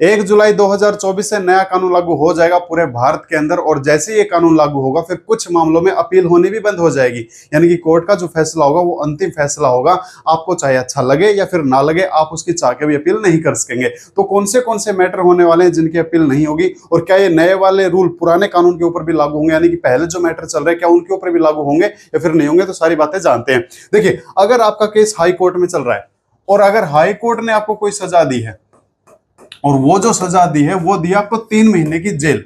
1 जुलाई 2024 से नया कानून लागू हो जाएगा पूरे भारत के अंदर, और जैसे ही ये कानून लागू होगा फिर कुछ मामलों में अपील होनी भी बंद हो जाएगी। यानी कि कोर्ट का जो फैसला होगा वो अंतिम फैसला होगा। आपको चाहे अच्छा लगे या फिर ना लगे, आप उसकी चाह के भी अपील नहीं कर सकेंगे। तो कौन से मैटर होने वाले हैं जिनकी अपील नहीं होगी, और क्या ये नए वाले रूल पुराने कानून के ऊपर भी लागू होंगे, यानी कि पहले जो मैटर चल रहे हैं क्या उनके ऊपर भी लागू होंगे या फिर नहीं होंगे, तो सारी बातें जानते हैं। देखिए, अगर आपका केस हाई कोर्ट में चल रहा है और अगर हाई कोर्ट ने आपको कोई सजा दी है, और वो जो सजा दी है वो दी आपको 3 महीने की जेल,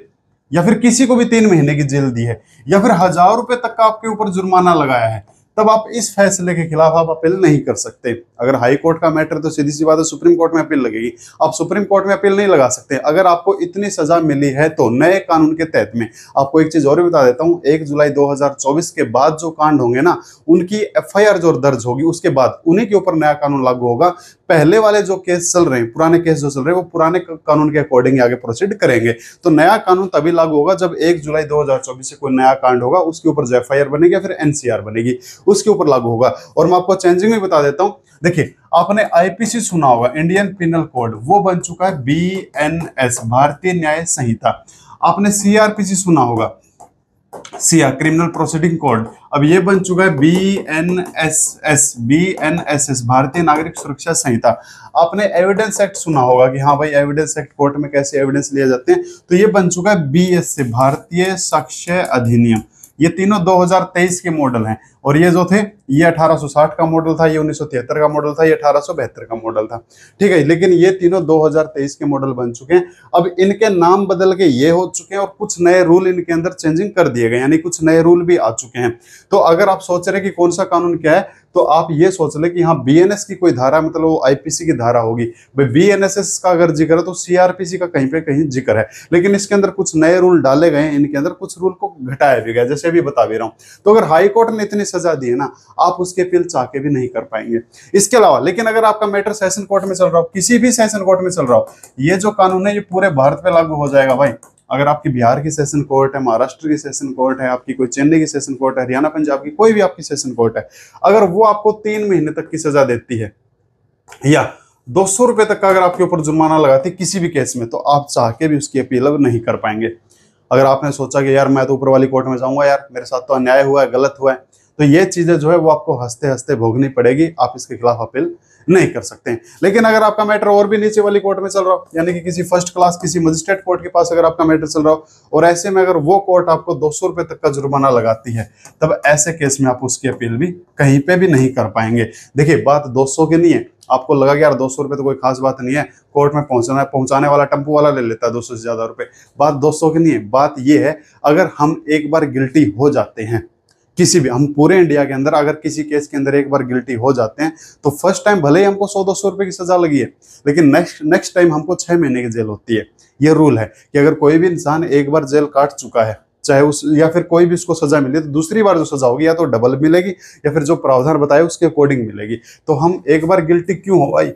या फिर किसी को भी 3 महीने की जेल दी है, या फिर 1000 रुपए तक का आपके ऊपर जुर्माना लगाया है, तब आप इस फैसले के खिलाफ आप अपील नहीं कर सकते। अगर हाई कोर्ट का मैटर तो सीधी सी बात है सुप्रीम कोर्ट में अपील लगेगी, आप सुप्रीम कोर्ट में अपील नहीं लगा सकते। अगर आपको इतनी सजा मिली है तो नए कानून के तहत में आपको एक चीज और भी बता देता हूं, 1 जुलाई 2024 के बाद जो कांड होंगे ना, उनकी एफआईआर जो दर्ज होगी उसके बाद उन्हीं के ऊपर नया कानून लागू होगा। पहले वाले जो केस चल रहे हैं, पुराने केस जो चल रहे हैं, वो पुराने कानून के अकॉर्डिंग आगे प्रोसीड करेंगे। तो नया कानून तभी लागू होगा जब 1 जुलाई 2024 से कोई नया कांड होगा, उसके ऊपर जो एफआईआर बनेगी या फिर एनसीआर बनेगी, उसके ऊपर लागू होगा। और मैं आपको चेंजिंग भी बता देता हूं। देखिए, आपने आईपीसी सुना होगा, इंडियन पिनल कोड, वो बन चुका है बीएनएस, भारतीय न्याय संहिता। आपने सीआरपीसी सुना होगा, सीआर क्रिमिनल प्रोसीडिंग कोड, अब ये बन चुका है बीएनएसएस, भारतीय नागरिक सुरक्षा संहिता। आपने एविडेंस एक्ट सुना होगा कि हाँ भाई एविडेंस एक्ट, कोर्ट में कैसे एविडेंस लिए जाते हैं, तो ये बन चुका है बीएसए, भारतीय साक्ष्य अधिनियम। ये तीनों 2023 के मॉडल हैं, और ये जो थे ये 1860 का मॉडल था, ये 1973 का मॉडल था, ये 1872 का मॉडल था। ठीक है, लेकिन ये तीनों 2023 के मॉडल बन चुके हैं। अब इनके नाम बदल के ये हो चुके हैं और कुछ नए रूल इनके अंदर चेंजिंग कर दिए गए, यानी कुछ नए रूल भी आ चुके हैं। तो अगर आप सोच रहे हैं कि कौन सा कानून क्या है, तो आप ये सोच ले कि हाँ बीएनएस की कोई धारा, मतलब वो आईपीसी की धारा होगी। भाई बीएनएसएस का अगर जिक्र है तो सीआरपीसी का कहीं पे कहीं जिक्र है, लेकिन इसके अंदर कुछ नए रूल डाले गए हैं, इनके अंदर कुछ रूल को घटाया भी गया, जैसे अभी बता भी रहा हूँ। तो अगर हाई कोर्ट ने इतनी सजा दी है ना, आप उसके अपील चाह के भी नहीं कर पाएंगे। इसके अलावा लेकिन अगर आपका मैटर सेशन कोर्ट में चल रहा हो, किसी भी सेशन कोर्ट में चल रहा हो, ये जो कानून है ये पूरे भारत पे लागू हो जाएगा भाई। अगर आपकी बिहार की सेशन कोर्ट है, महाराष्ट्र की सेशन कोर्ट है, आपकी कोई चेन्नई की सेशन कोर्ट है, हरियाणा पंजाब की कोई भी आपकी सेशन कोर्ट है, अगर वो आपको 3 महीने तक की सजा देती है या 200 रुपए तक का अगर आपके ऊपर जुर्माना लगाती है किसी भी केस में, तो आप चाह के भी उसकी अपील अब नहीं कर पाएंगे। अगर आपने सोचा कि यार मैं तो ऊपर वाली कोर्ट में जाऊंगा, यार मेरे साथ तो अन्याय हुआ है, गलत हुआ है, तो ये चीजें जो है वो आपको हंसते हंसते भोगनी पड़ेगी, आप इसके खिलाफ अपील नहीं कर सकते हैं। लेकिन अगर आपका मैटर और भी नीचे वाली कोर्ट में चल रहा हो, यानी कि किसी फर्स्ट क्लास किसी मजिस्ट्रेट कोर्ट के पास अगर आपका मैटर चल रहा हो, और ऐसे में अगर वो कोर्ट आपको 200 रुपए तक का जुर्माना लगाती है, तब ऐसे केस में आप उसकी अपील भी कहीं पे भी नहीं कर पाएंगे। देखिए, बात 200 की नहीं है, आपको लगा कि यार 200 रुपए तो कोई खास बात नहीं है, कोर्ट में पहुंचाने वाला टेम्पो वाला ले लेता है 200 से ज्यादा रुपए। बात 200 की नहीं है, बात ये है अगर हम एक बार गिल्टी हो जाते हैं किसी भी, हम पूरे इंडिया के अंदर अगर किसी केस के अंदर एक बार गिल्टी हो जाते हैं, तो फर्स्ट टाइम भले ही हमको 100-200 रुपए की सजा लगी है, लेकिन नेक्स्ट टाइम हमको 6 महीने की जेल होती है। ये रूल है कि अगर कोई भी इंसान एक बार जेल काट चुका है, चाहे उस या फिर कोई भी उसको सजा मिली, तो दूसरी बार जो सजा होगी या तो डबल मिलेगी या फिर जो प्रावधान बताए उसके अकॉर्डिंग मिलेगी। तो हम एक बार गिल्टी क्यों हो भाई,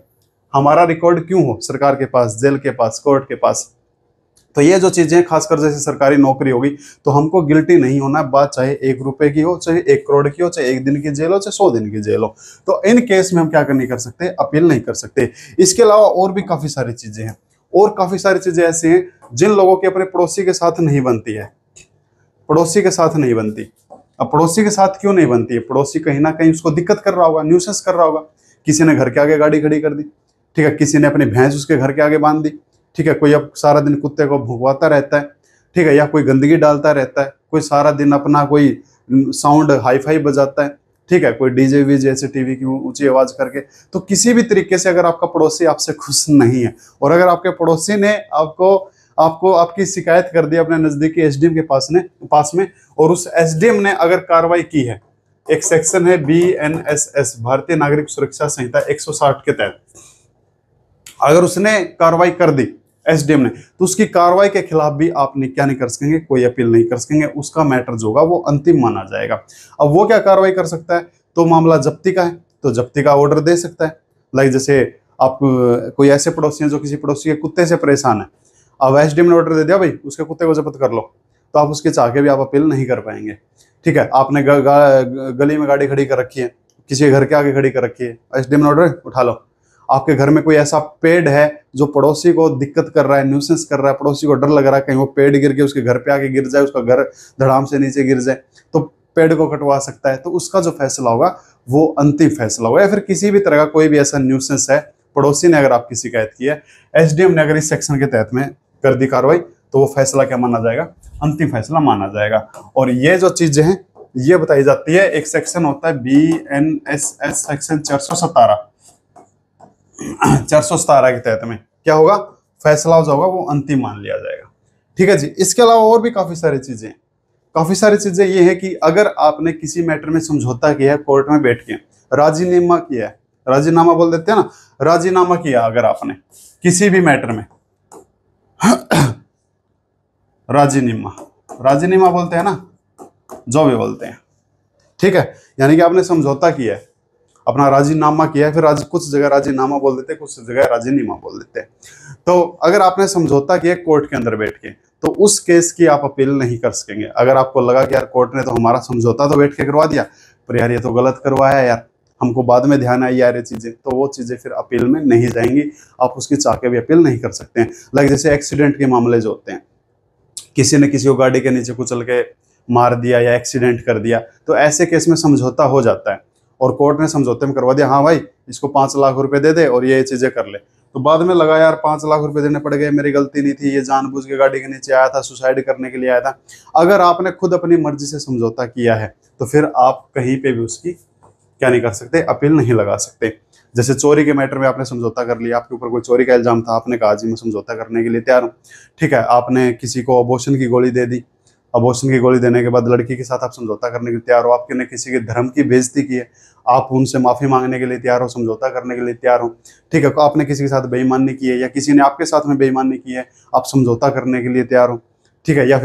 हमारा रिकॉर्ड क्यों हो सरकार के पास, जेल के पास, कोर्ट के पास। तो ये जो चीजें खासकर जैसे सरकारी नौकरी होगी, तो हमको गिल्टी नहीं होना, बात चाहे 1 रुपए की हो, चाहे 1 करोड़ की हो, चाहे 1 दिन की जेल हो, चाहे 100 दिन की जेल हो। तो इन केस में हम क्या नहीं कर सकते, अपील नहीं कर सकते। इसके अलावा और भी काफी सारी चीजें हैं, और काफी सारी चीजें ऐसी हैं जिन लोगों की अपने पड़ोसी के साथ नहीं बनती है, पड़ोसी के साथ नहीं बनती। अब पड़ोसी के साथ क्यों नहीं बनती है, पड़ोसी कहीं ना कहीं उसको दिक्कत कर रहा होगा, न्यूसेंस कर रहा होगा। किसी ने घर के आगे गाड़ी खड़ी कर दी, ठीक है, किसी ने अपनी भैंस उसके घर के आगे बांध दी, ठीक है, कोई अब सारा दिन कुत्ते को भुगवाता रहता है, ठीक है, या कोई गंदगी डालता रहता है, कोई सारा दिन अपना कोई साउंड हाई फाई बजाता है, ठीक है, कोई डीजे वीजे ऐसे टीवी की ऊंची आवाज करके। तो किसी भी तरीके से अगर आपका पड़ोसी आपसे खुश नहीं है, और अगर आपके पड़ोसी ने आपको आपकी शिकायत कर दी अपने नजदीकी एसडीएम के पास में, और उस एसडीएम ने अगर कार्रवाई की है, एक सेक्शन है बीएनएसएस, भारतीय नागरिक सुरक्षा संहिता 160 के तहत, अगर उसने कार्रवाई कर दी एसडीएम ने, तो उसकी कार्रवाई के खिलाफ भी आप क्या नहीं कर सकेंगे, कोई अपील नहीं कर सकेंगे। उसका मैटर जो होगा वो अंतिम माना जाएगा। अब वो क्या कार्रवाई कर सकता है, तो मामला जब्ती का है तो जब्ती का ऑर्डर दे सकता है। लाइक जैसे आप कोई ऐसे पड़ोसी हैं जो किसी पड़ोसी के कुत्ते से परेशान है, अब एसडीएम ने ऑर्डर दे दिया भाई उसके कुत्ते को जब्त कर लो, तो आप उसके चाह के भी आप अपील नहीं कर पाएंगे। ठीक है, आपने गली में गाड़ी खड़ी कर रखी है, किसी के घर के आगे खड़ी कर रखी है, एसडीएम ने ऑर्डर उठा लो, आपके घर में कोई ऐसा पेड़ है जो पड़ोसी को दिक्कत कर रहा है, न्यूसेंस कर रहा है, पड़ोसी को डर लग रहा है कहीं वो पेड़ गिर के उसके घर पे आके गिर जाए, उसका घर धड़ाम से नीचे गिर जाए, तो पेड़ को कटवा सकता है। तो उसका जो फैसला होगा वो अंतिम फैसला होगा। या फिर किसी भी तरह का कोई भी ऐसा न्यूसेंस है, पड़ोसी ने अगर आपकी शिकायत की है, एसडीएम ने अगर इस सेक्शन के तहत में कर दी कार्रवाई, तो वो फैसला क्या माना जाएगा? अंतिम फैसला माना जाएगा। और ये जो चीजें हैं ये बताई जाती है, एक सेक्शन होता है BNSS सेक्शन 417 के तहत में क्या होगा? फैसला जो होगा वो अंतिम मान लिया जाएगा। ठीक है जी। इसके अलावा और भी काफी सारी चीजें ये है कि अगर आपने किसी मैटर में समझौता किया है, कोर्ट में बैठ के राजीनामा किया है, राजीनामा बोल देते हैं ना, राजीनामा किया अगर आपने किसी भी मैटर में राजीनामा बोलते हैं ना, जो भी बोलते हैं, ठीक है, यानी कि आपने समझौता किया है, अपना राजीनामा किया है, फिर कुछ जगह राजीनामा बोल देते हैं, कुछ जगह राजीनामा बोल देते हैं। तो अगर आपने समझौता किया कोर्ट के अंदर बैठ के, तो उस केस की आप अपील नहीं कर सकेंगे। अगर आपको लगा कि यार कोर्ट ने तो हमारा समझौता तो बैठ के करवा दिया, पर यार ये तो गलत करवाया यार, हमको बाद में ध्यान आई यार ये चीजें, तो वो चीजें फिर अपील में नहीं जाएंगी, आप उसकी चाह के भी अपील नहीं कर सकते हैं। लाइक जैसे एक्सीडेंट के मामले जो होते हैं, किसी ने किसी को गाड़ी के नीचे कुचल के मार दिया या एक्सीडेंट कर दिया, तो ऐसे केस में समझौता हो जाता है और कोर्ट ने समझौते में करवा दिया, हाँ भाई इसको 5 लाख रुपए दे दे और ये चीजें कर ले। तो बाद में लगा यार 5 लाख रुपए देने पड़ गए, मेरी गलती नहीं थी, ये जानबूझ के गाड़ी के नीचे आया था, सुसाइड करने के लिए आया था। अगर आपने खुद अपनी मर्जी से समझौता किया है तो फिर आप कहीं पे भी उसकी क्या नहीं कर सकते? अपील नहीं लगा सकते। जैसे चोरी के मैटर में आपने समझौता कर लिया, आपके ऊपर कोई चोरी का इल्जाम था, आपने कहा जी मैं समझौता करने के लिए तैयार हूँ, ठीक है, आपने किसी को अबॉर्शन की गोली दे दी, अबॉर्शन की गोली देने के बाद लड़की के साथ आप समझौता करने के लिए तैयार हो, आपने किसी के धर्म की बेइज्जती की है, आप उनसे माफी मांगने के लिए तैयार हो, समझौता करने के लिए तैयार हो, ठीक है, आपने किसी के साथ बेईमानी की है या किसी ने आपके साथ में बेईमानी की है, आप समझौता करने के लिए तैयार हो, ठीक है, या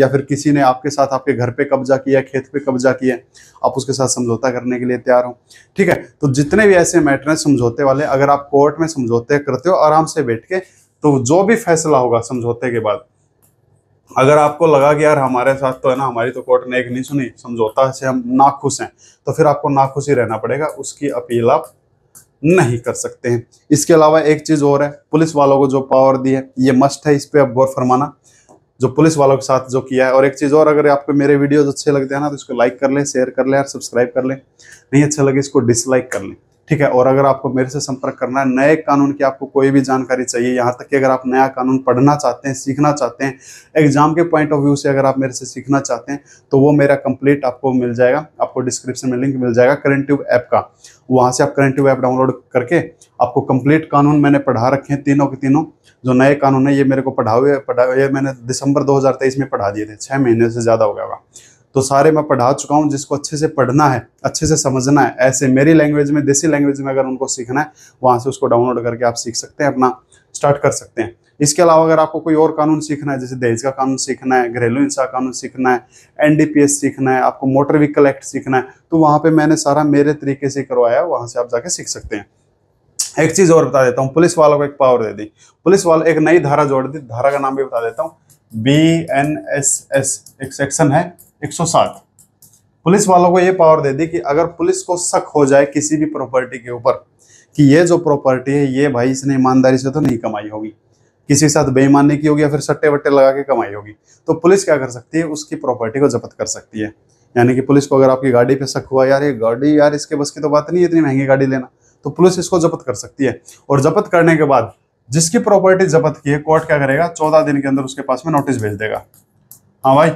फिर किसी ने आपके साथ आपके घर पे कब्जा किया, खेत पे कब्जा किया, आप उसके साथ समझौता करने के लिए तैयार हो, ठीक है। तो जितने भी ऐसे मैटर हैं समझौते वाले, अगर आप कोर्ट में समझौते करते हो आराम से बैठ के, तो जो भी फैसला होगा समझौते के बाद, अगर आपको लगा कि यार हमारे साथ तो है ना, हमारी तो कोर्ट ने एक नहीं सुनी, समझौता से हम नाखुश हैं, तो फिर आपको नाखुश ही रहना पड़ेगा, उसकी अपील आप नहीं कर सकते हैं। इसके अलावा एक चीज और है, पुलिस वालों को जो पावर दी है ये मस्ट है, इस पे आप गौर फरमाना, जो पुलिस वालों के साथ जो किया है। और एक चीज और, अगर आपको मेरे वीडियोस अच्छे लगते हैं ना तो इसको लाइक कर ले, शेयर कर ले और सब्सक्राइब कर ले, नहीं अच्छे लगे इसको डिसलाइक कर ले, ठीक है। और अगर आपको मेरे से संपर्क करना है, नए कानून की आपको कोई भी जानकारी चाहिए, यहाँ तक कि अगर आप नया कानून पढ़ना चाहते हैं, सीखना चाहते हैं, एग्जाम के पॉइंट ऑफ व्यू से अगर आप मेरे से सीखना चाहते हैं, तो वो मेरा कंप्लीट आपको मिल जाएगा, आपको डिस्क्रिप्शन में लिंक मिल जाएगा करेंटिव ऐप का, वहाँ से आप करेंटिव ऐप डाउनलोड करके आपको कंप्लीट कानून मैंने पढ़ा रखे हैं, तीनों के तीनों जो नए कानून है ये मेरे को पढ़ा ये मैंने दिसंबर 2023 में पढ़ा दिए थे, 6 महीने से ज़्यादा हो गया होगा, तो सारे मैं पढ़ा चुका हूँ। जिसको अच्छे से पढ़ना है, अच्छे से समझना है, ऐसे मेरी लैंग्वेज में, देसी लैंग्वेज में अगर उनको सीखना है, वहाँ से उसको डाउनलोड करके आप सीख सकते हैं, अपना स्टार्ट कर सकते हैं। इसके अलावा अगर आपको कोई और कानून सीखना है, जैसे दहेज का कानून सीखना है, घरेलू हिंसा कानून सीखना है, NDPS सीखना है, आपको मोटर व्हीकल एक्ट सीखना है, तो वहाँ पे मैंने सारा मेरे तरीके से करवाया है, वहाँ से आप जाके सीख सकते हैं। एक चीज और बता देता हूँ, पुलिस वालों को एक पावर दे दी, पुलिस वालों एक नई धारा जोड़ दी, धारा का नाम भी बता देता हूँ, BNSS, एक सेक्शन है 107। पुलिस वालों को ये पावर दे दी कि अगर पुलिस को शक हो जाए किसी भी प्रॉपर्टी के ऊपर कि ये जो प्रॉपर्टी है ये भाई इसने ईमानदारी से तो नहीं कमाई होगी, किसी के साथ बेईमानी की होगी या फिर सट्टे वट्टे लगा के कमाई होगी, तो पुलिस क्या कर सकती है? उसकी प्रॉपर्टी को जब्त कर सकती है। यानी कि पुलिस को अगर आपकी गाड़ी पे शक हुआ, यार ये गाड़ी, यार इसके बस की तो बात नहीं है इतनी महंगी गाड़ी लेना, तो पुलिस इसको जब्त कर सकती है। और जब्त करने के बाद जिसकी प्रॉपर्टी जब्त की है, कोर्ट क्या करेगा? 14 दिन के अंदर उसके पास में नोटिस भेज देगा, हाँ भाई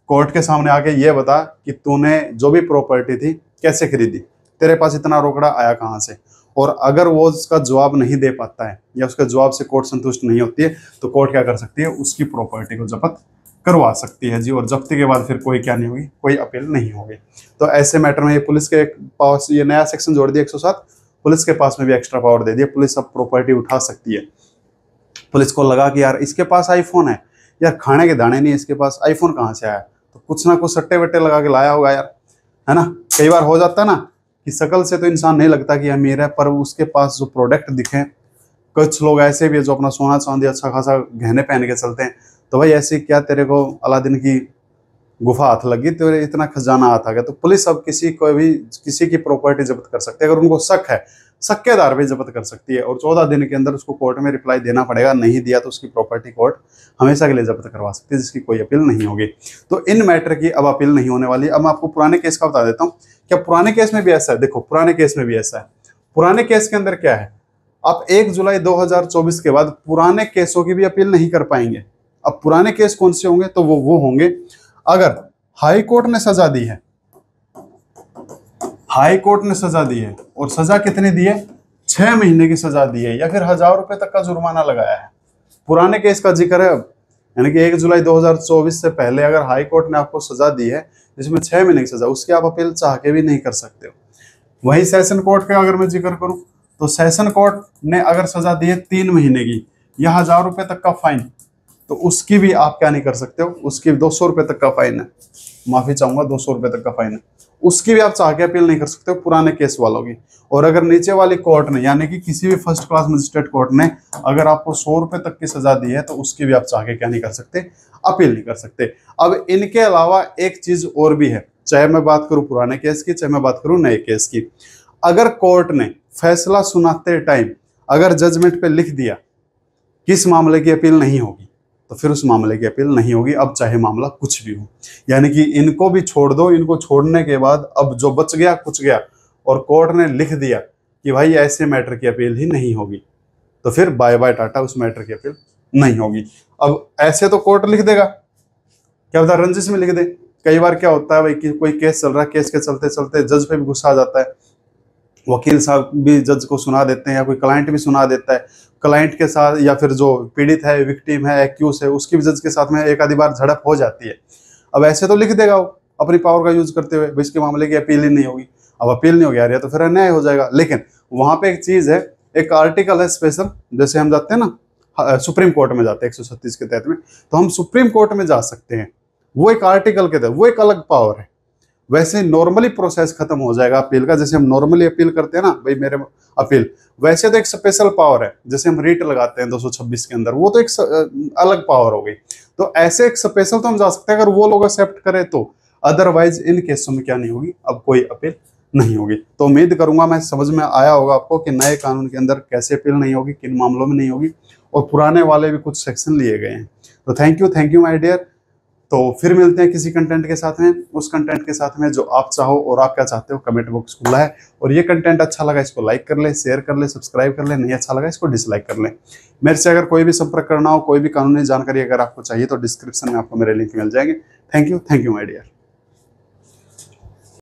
कोर्ट के सामने आके ये बता कि तूने जो भी प्रॉपर्टी थी कैसे खरीदी, तेरे पास इतना रोकड़ा आया कहाँ से। और अगर वो उसका जवाब नहीं दे पाता है या उसके जवाब से कोर्ट संतुष्ट नहीं होती है, तो कोर्ट क्या कर सकती है? उसकी प्रॉपर्टी को जब्त करवा सकती है जी। और जब्ती के बाद फिर कोई क्या नहीं होगी, कोई अपील नहीं होगी। तो ऐसे मैटर में ये पुलिस के पास ये नया सेक्शन जोड़ दिया 107, पुलिस के पास में भी एक्स्ट्रा पावर दे दिया, पुलिस अब प्रॉपर्टी उठा सकती है। पुलिस को लगा कि यार इसके पास आईफोन है, यार खाने के दाने नहीं, इसके पास आईफोन कहाँ से आया, तो कुछ ना कुछ सट्टे वट्टे लगा के लाया होगा यार, है ना। कई बार हो जाता है ना कि शकल से तो इंसान नहीं लगता कि अमीर है, पर उसके पास जो प्रोडक्ट दिखे, कुछ लोग ऐसे भी है जो अपना सोना चांदी अच्छा खासा गहने पहन के चलते हैं, तो भाई ऐसे क्या तेरे को अलादीन की गुफा हाथ लगी, तो इतना खजाना हाथ आ गया। तो पुलिस अब किसी को भी किसी की प्रॉपर्टी जब्त कर सकती है अगर उनको शक है, सक्केदार भी जब्त कर सकती है और 14 दिन के अंदर उसको कोर्ट में रिप्लाई देना पड़ेगा। नहीं दिया तो उसकी प्रॉपर्टी कोर्ट हमेशा के लिए जब्त करवा सकती है, जिसकी कोई अपील नहीं होगी। तो इन मैटर की अब अपील नहीं होने वाली। अब मैं आपको पुराने केस का बता देता हूँ। क्या पुराने केस में भी ऐसा है? देखो पुराने केस में भी ऐसा है। पुराने केस के अंदर क्या है, आप 1 जुलाई 2024 के बाद पुराने केसों की भी अपील नहीं कर पाएंगे। अब पुराने केस कौन से होंगे? तो वो होंगे अगर हाई कोर्ट ने सजा दी है, हाई कोर्ट ने सजा दी है और सजा कितनी दी है? 6 महीने की सजा दी है या फिर 1000 रुपए तक का जुर्माना लगाया है। पुराने केस का जिक्र है अब, यानी कि 1 जुलाई 2024 से पहले अगर हाई कोर्ट ने आपको सजा दी है जिसमें 6 महीने की सजा, उसकी आप अपील चाह के भी नहीं कर सकते हो। वही सेशन कोर्ट का अगर मैं जिक्र करूं तो सेशन कोर्ट ने अगर सजा दी है 3 महीने की या 1000 रुपए तक का फाइन, तो उसकी भी आप क्या नहीं कर सकते हो, उसकी 200 रुपए तक का फाइन है, माफी चाहूंगा 200 रुपए तक का फाइन है, उसकी भी आप चाह के अपील नहीं कर सकते हो पुराने केस वालों की। और अगर नीचे वाली कोर्ट ने यानी कि किसी भी फर्स्ट क्लास मजिस्ट्रेट कोर्ट ने अगर आपको 100 रुपए तक की सजा दी है तो उसकी भी आप चाह के क्या नहीं कर सकते, अपील नहीं कर सकते। अब इनके अलावा एक चीज और भी है, चाहे मैं बात करूं पुराने केस की, चाहे मैं बात करूं नए केस की। अगर कोर्ट ने फैसला सुनाते टाइम अगर जजमेंट पे लिख दिया किस मामले की अपील नहीं होगी, तो फिर उस मामले की अपील नहीं होगी, अब चाहे मामला कुछ भी हो। यानी कि इनको भी छोड़ दो, इनको छोड़ने के बाद अब जो बच गया कुछ गया और कोर्ट ने लिख दिया कि भाई ऐसे मैटर की अपील ही नहीं होगी, तो फिर बाय बाय टाटा, उस मैटर की अपील नहीं होगी। अब ऐसे तो कोर्ट लिख देगा, क्या पता रंजिश में लिख दे। कई बार क्या होता है भाई कि कोई केस चल रहा है, केस के चलते चलते जज पे भी गुस्सा आ जाता है, वकील साहब भी जज को सुना देते हैं या कोई क्लाइंट भी सुना देता है, क्लाइंट के साथ या फिर जो पीड़ित है, विक्टिम है, एक्यूज है, उसकी भी जज के साथ में एक आधी बार झड़प हो जाती है। अब ऐसे तो लिख देगा वो अपनी पावर का यूज करते हुए, इसके मामले की अपील ही नहीं होगी। अब अपील नहीं होगी यार, तो फिर अन्याय हो जाएगा। लेकिन वहां पे एक चीज है, एक आर्टिकल है स्पेशल, जैसे हम जाते हैं ना सुप्रीम कोर्ट में जाते हैं 136 के तहत में, तो हम सुप्रीम कोर्ट में जा सकते हैं, वो एक आर्टिकल के तहत, वो एक अलग पावर है। वैसे नॉर्मली प्रोसेस खत्म हो जाएगा अपील का, जैसे हम नॉर्मली अपील करते हैं ना भाई मेरे अपील, वैसे तो एक स्पेशल पावर है, जैसे हम रीट लगाते हैं 226 के अंदर, वो तो एक अलग पावर हो गई। तो ऐसे एक स्पेशल तो हम जा सकते हैं अगर वो लोग एक्सेप्ट करें तो, अदरवाइज इन केसों में क्या नहीं होगी, अब कोई अपील नहीं होगी। तो उम्मीद करूंगा मैं समझ में आया होगा आपको कि नए कानून के अंदर कैसे अपील नहीं होगी, किन मामलों में नहीं होगी, और पुराने वाले भी कुछ सेक्शन लिए गए हैं। तो थैंक यू माय डियर। तो फिर मिलते हैं किसी कंटेंट के साथ में, उस कंटेंट के साथ में जो आप चाहो और आप क्या चाहते हो, कमेंट बॉक्स खुला है। और ये कंटेंट अच्छा लगा इसको लाइक कर ले, शेयर कर ले, सब्सक्राइब कर ले, नहीं अच्छा लगा इसको डिसलाइक कर ले। मेरे से अगर कोई भी संपर्क करना हो, कोई भी कानूनी जानकारी अगर आपको चाहिए तो डिस्क्रिप्शन में आपको मेरे लिंक मिल जाएंगे। Thank you my dear.